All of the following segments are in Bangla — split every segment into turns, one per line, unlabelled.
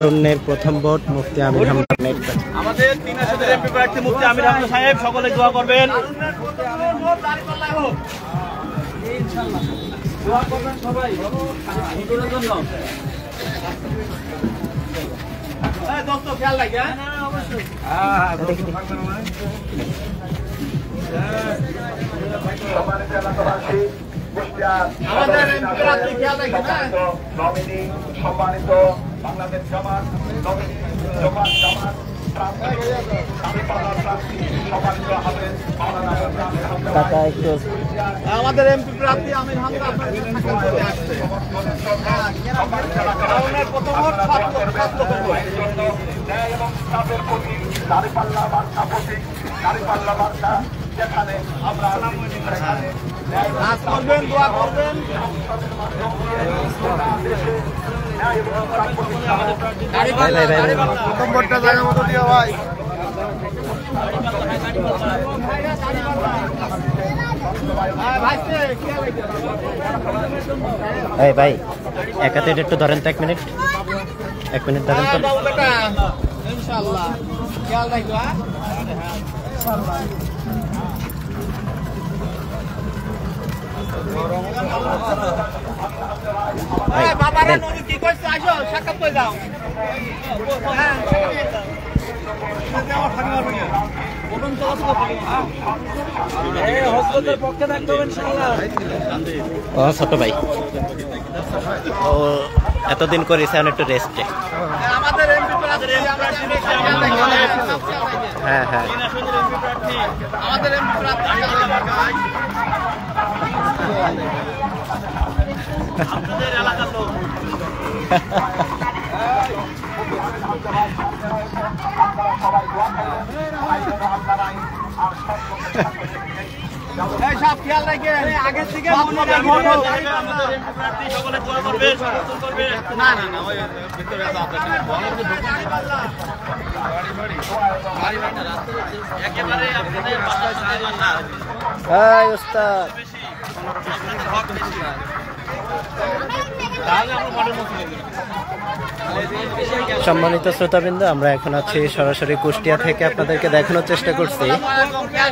তরুণের প্রথম ভোট মুফতি আমির হামজা।
আমাদের 3 আসনের এমপি প্রার্থী মুফতি আমির হামজা সাহেব, সকলে দোয়া করবেন। ইনশাআল্লাহ দোয়া করবেন সবাই ভোটের জন্য। এই দোস্ত খেয়াল রাখি। হ্যাঁ অবশ্যই।
সম্মানিত এলাকাবাসী,
আমাদের এমপি প্রার্থী খেয়াল রাখি না।
নমিনি সম্মানিত বাংলাদেশ জামাত নমিনি জামাত
টাকা একটু
আমাদের এমপি প্রার্থী আমির হামজা আপনাদের সাক্ষাৎ করতে আসছে। টাউনের প্রথম ভোট 7 লক্ষ
ন্যায় এবং ইনসাফের প্রতি দাঁড়িপাল্লা বার্তা প্রতীক দাঁড়িপাল্লা বার্তা, যেখানে আমরা সেখানে
নাচ করবেন, দোয়া করবেন।
প্রথম ভোটটা জায়গা মতো দিও ভাই। এই ভাই এক হাতে একটু ধরেন তো, 1 মিনিট ধরেন তো।
ইনশাআল্লাহ খেয়াল রাখবা। বাবারা নদী কি করছে, আসো সাক্ষাৎ করে যাও।
ও ছোট ভাই, ও এতদিন করেছে একটু রেস্টে।
আমাদের এমপি প্রার্থী
হ্যাঁ হ্যাঁ
আমাদের এমপি প্রার্থী আপনাদের এলাকার লোক। সব খেয়াল রাখেন, আগের থেকে আমাদের এমপি প্রার্থী সকলে দোয়া করবে, সমর্থন করবে। না না না, ওই ভিতরে একেবারে আপনাদের
উস্তাদ। সম্মানিত শ্রোতাবৃন্দ, আমরা এখন আছি সরাসরি কুষ্টিয়া থেকে, আপনাদেরকে দেখানোর চেষ্টা করছি।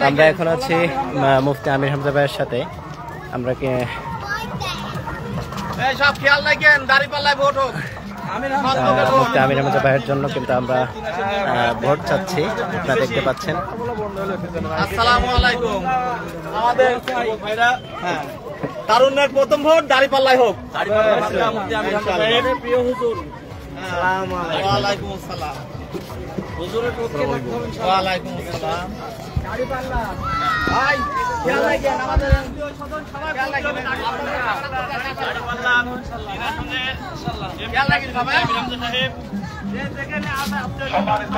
আমরা এখন আছি মুফতি আমির হামজা ভাইয়ের সাথে। আমরা
সব খেয়াল রাখেন, দাঁড়িপাল্লায় ভোট হোক।
মুফতি আমির হামজা ভাইয়ের জন্য কিন্তু আমরা ভোট চাচ্ছি, আপনারা দেখতে পাচ্ছেন।
আসসালামু আলাইকুম। আমাদের ভাইরা, হ্যাঁ, তারুণ্যের প্রথম ভোট দাঁড়িপাল্লায় হোক। প্রিয় হুজুর, ওয়ালাইকুম আসসালাম। হুজুরের পক্ষে ওয়ালাইকুম আসসালাম। দাঁড়িপাল্লা ভাই খেয়াল রাখেন, আমাদের খেয়াল রাখেন, দাঁড়িপাল্লা খেয়াল রাখেন সবাই।
সম্মানিত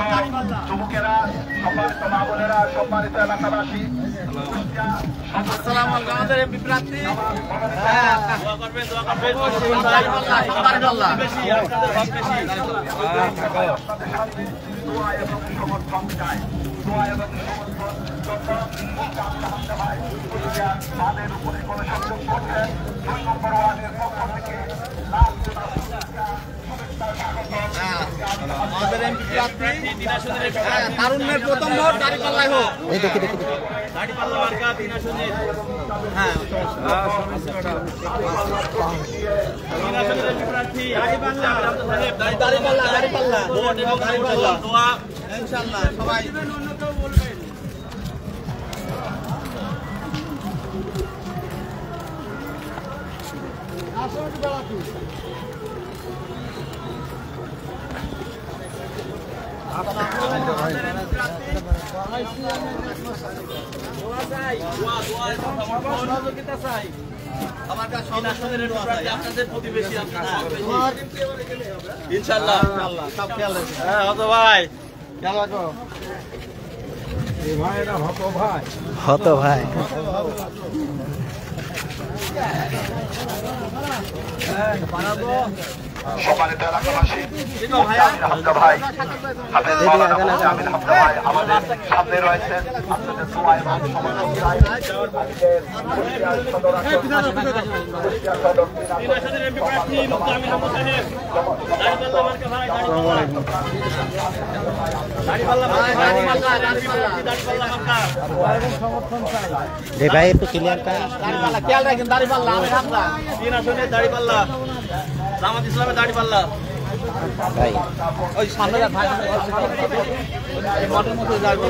যুবকেরা, সম্মানিত মা বোনেরা, সম্মানিত এলাকাবাসী,
আসসালামু আলাইকুম। আমাদের এমপি প্রার্থী দোয়া করবেন, দোয়া করবেন।
দোয়া এবং সমর্থন চাই, দোয়া এবং তাদের উপরে কোনো সংযোগ করছেন 2 নম্বর ওয়ার্ডের পক্ষ থেকে
আমাদের এমপি প্রার্থী তারুণ্যের প্রথম ভোট দাঁড়িপাল্লায় হোক।
এই দেখি
দাঁড়িপাল্লা মার্কা 3 আসনের। হ্যাঁ, 3 আসনের এমপি প্রার্থী দাঁড়িপাল্লা ভোট এবং দাঁড়িপাল্লা দোয়া ইনশাআল্লাহ সবাই। আপনাদের প্রতিবেশী ইনশাআল্লাহ। সব খেয়াল রাখবেন। হ্যাঁ হতো ভাই, খেয়াল রাখো।
হতো ভাই।
বানাবো
সম্মানিত এলাকাবাসী হামজা ভাই হাফেজ মাওলানা আমির হামজা ভাই আমাদের সামনে রয়েছেন আপনাদের দোয়া এবং সমর্থনায় আজকের কুষ্টিয়া সদর আসন কুষ্টিয়া সদর
জি ভাই একটু ক্লিয়ার করেন।
খেয়াল রাখেন দাড়িপাল্লা আমি হামজা 3 আসনে দাড়িপাল্লা জামাত ইসলামের দাড়িপাল্লা
ভাই
ওই সামনে যা ভাই এই মঠের মধ্যে যাবে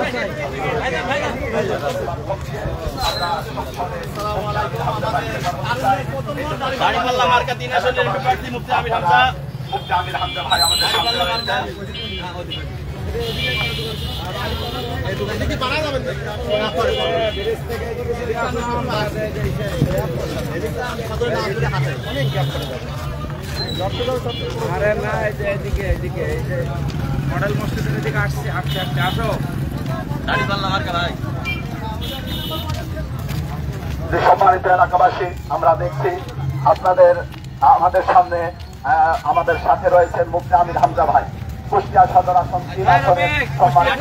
দাড়িপাল্লা মার্কা 3 আসনের প্রার্থী মুফতি আমির হামজা
ভাই আমাদের সামনে রয়েছেন
আরে না এদিকে এদিকে এই যে মডেল মসজিদের দিকে আসছে আসছে আসছে আসো দাড়িপাল্লা মার্কা ভাই
যে সম্মানিত এলাকাবাসী আমরা দেখছি আমাদের সামনে আমাদের সাথে রয়েছেন মুফতি আমির হামজা ভাই কুষ্টিয়া সদর আসন 3 আসনের সম্মানিত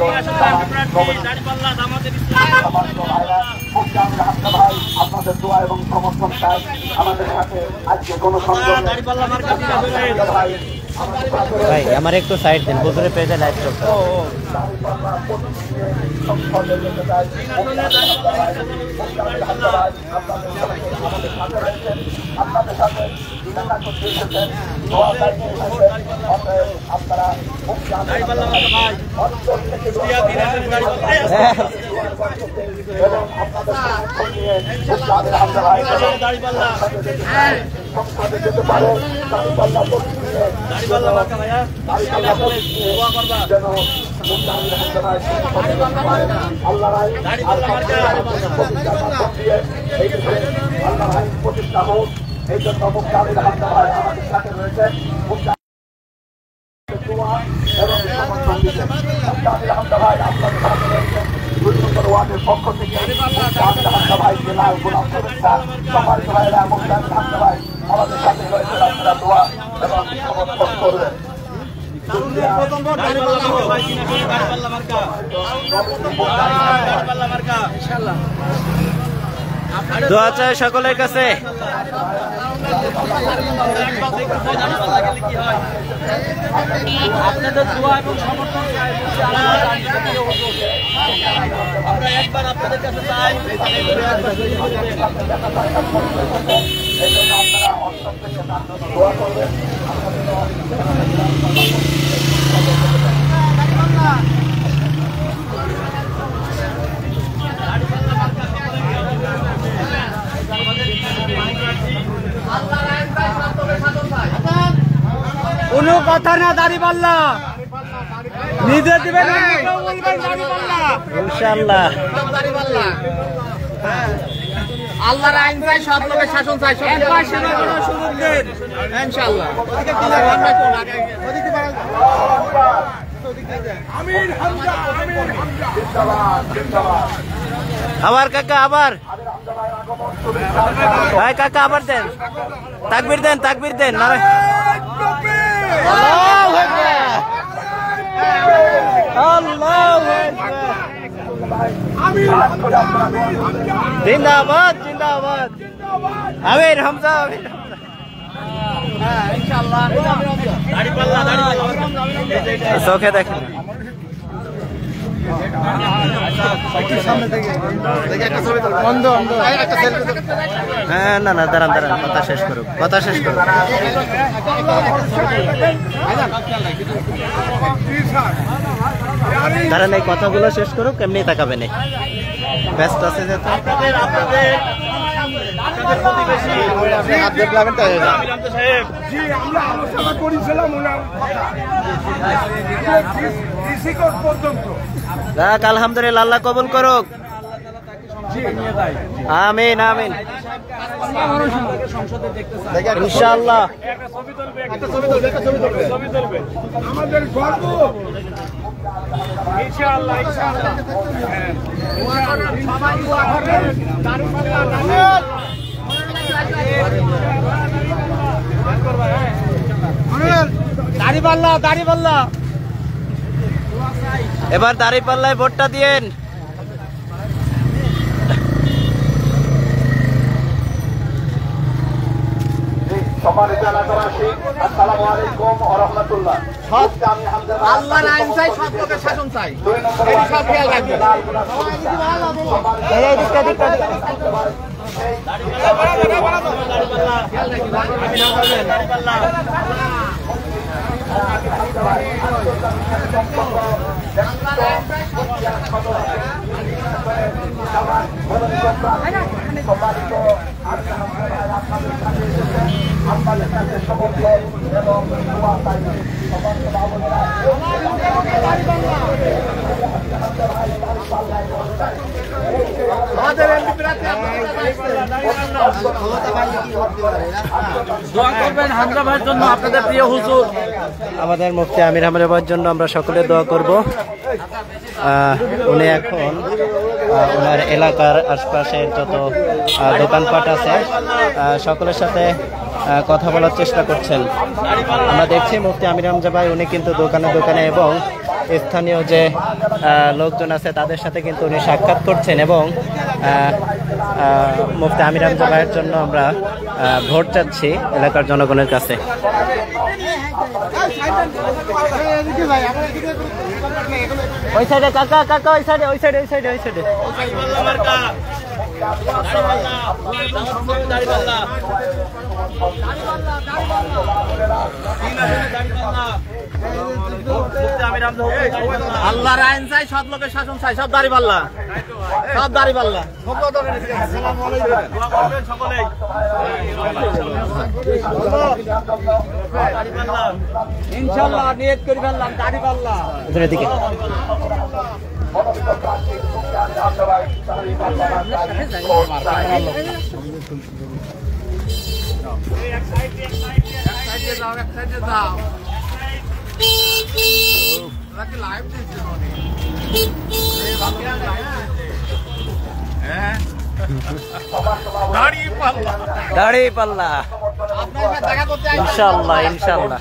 মুফতি আমির হামজা ভাই আপনাদের দোয়া এবং সমর্থন চাই আমাদের সাথে আজকে কোনো সংযোগ ভাই
ভাই আমার একটু সাইড দিন, হুজুরের পেজে লাইভ চলছে।
প্রতিষ্ঠা হোক এই জন্য মুফতি আমির হামজা ভাই আমাদের সাথে রয়েছে এবং সমর্থন দিচ্ছেন মুফতি আমির হামজা ভাই আপনাদের সাথে রয়েছেন 2 নম্বর ওয়ার্ডের পক্ষ থেকে মুফতি আমির হামজা ভাইকে লাল গোলাপ শুভেচ্ছা সম্মানিত ভাইরা মুফতি আমির হামজা ভাই আমাদের সাথে রয়েছেন আপনারা দোয়া এবং সমর্থন করবেন
দোয়া চাই সকলের কাছে।
আপনাদের দোয়া এবং সমর্থন চাই আমরা একবার আপনাদের কাছে চাই কোনো কথা না দাড়িপাল্লা নিজে দিবেন
ইনশাআল্লাহ।
আল্লাহর আইন চাই, সব লোকের শাসন চাই, সব সুযোগ দেন ইনশাআল্লাহ।
আবার কাকা আবার ভাই কাকা আবার দেন, তাকবীর দেন, তাকবীর দেন। নারে আল্লাহু আকবার, আল্লাহু আকবার, জিন্দাবাদ জিন্দাবাদ আমির হামজা, আমির হামজা।
ইনশাআল্লাহ দাড়িপাল্লা
চোখে দেখেন হ্যাঁ, না না দাঁড়ান দাঁড়ান, কথা শেষ করুক, কথা শেষ করুক। দাঁড়ান এই কথাগুলো শেষ করুক, এমনি তাকাবেন। ব্যস্ত আছে যেহেতু যাক, আলহামদুলিল্লাহ, আল্লাহ কবুল করুক। আমিন আমিন ইনশাআল্লাহ।
আমাদের গর্ব ইনশাআল্লাহ ইনশাআল্লাহ সবাই দোয়া করবেন দারুণ
দাড়িপাল্লা
এবার দাঁড়িপাল্লায় ভোটটা দিয়েন।
সম্মানিত এলাকাবাসী, আসসালামু আলাইকুম ওয়া রাহমাতুল্লাহ।
আল্লাহর আইন চাই, সব লোকের শাসন চাই, এই সব খেয়াল রাখবেন।
আপনাদের কাছে সমর্থন এবং দোয়া চাই।
দোয়া করবেন হামজা ভাইয়ের জন্য, আপনাদের প্রিয় হুজুর।
আমাদের মুফতি আমির হামজা ভাইয়ের জন্য আমরা সকলে দোয়া করব। উনি এখন ওনার এলাকার আশপাশের যত দোকানপাট আছে সকলের সাথে কথা বলার চেষ্টা করছেন। আমরা দেখছি মুফতি আমির হামজা ভাই উনি কিন্তু দোকানে দোকানে এবং স্থানীয় যে লোকজন আছে তাদের সাথে কিন্তু উনি সাক্ষাৎ করছেন এবং মুফতি আমির হামজা ভাইয়ের জন্য আমরা ভোট চাচ্ছি এলাকার জনগণের কাছে। ওই সাইডে কাকা কাকা ওই সাইডে ওই সাইডে ওই সাইডে ওই সাইডে
আল্লাহর আইন চাই, সব লোকের শাসন চাই, সব দাড়িপাল্লা, সব দাড়িপাল্লা। ইনশাল্লাহ নিয়ত করে ফেললাম দাড়িপাল্লা।
দিকে দাড়ি পাল্লা ইনশাল্লাহ ইনশাল্লাহ।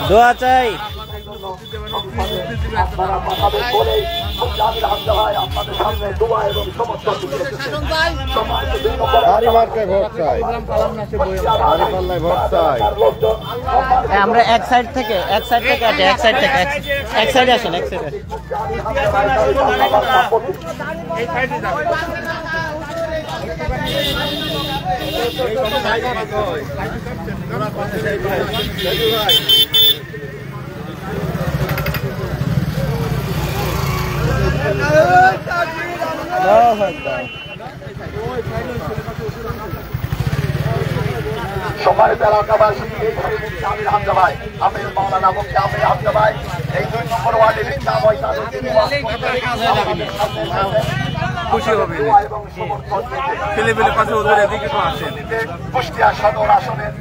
দোয়া চাই। আমরা এক সাইড থেকে আছি, এক সাইড থেকে এক সাইডে আসেন, এক সাইডে
সম্মানিত এলাকাবাসী, আমির হামজা ভাই, আমির মাওলানা মুফতি আমির হামজা ভাই এই 2 নম্বর ওয়ার্ডের
খুশি হবে, ছেলে পেলে পাশে ওদের এদিকে তো আসেন।
কুষ্টিয়া সদর আসনের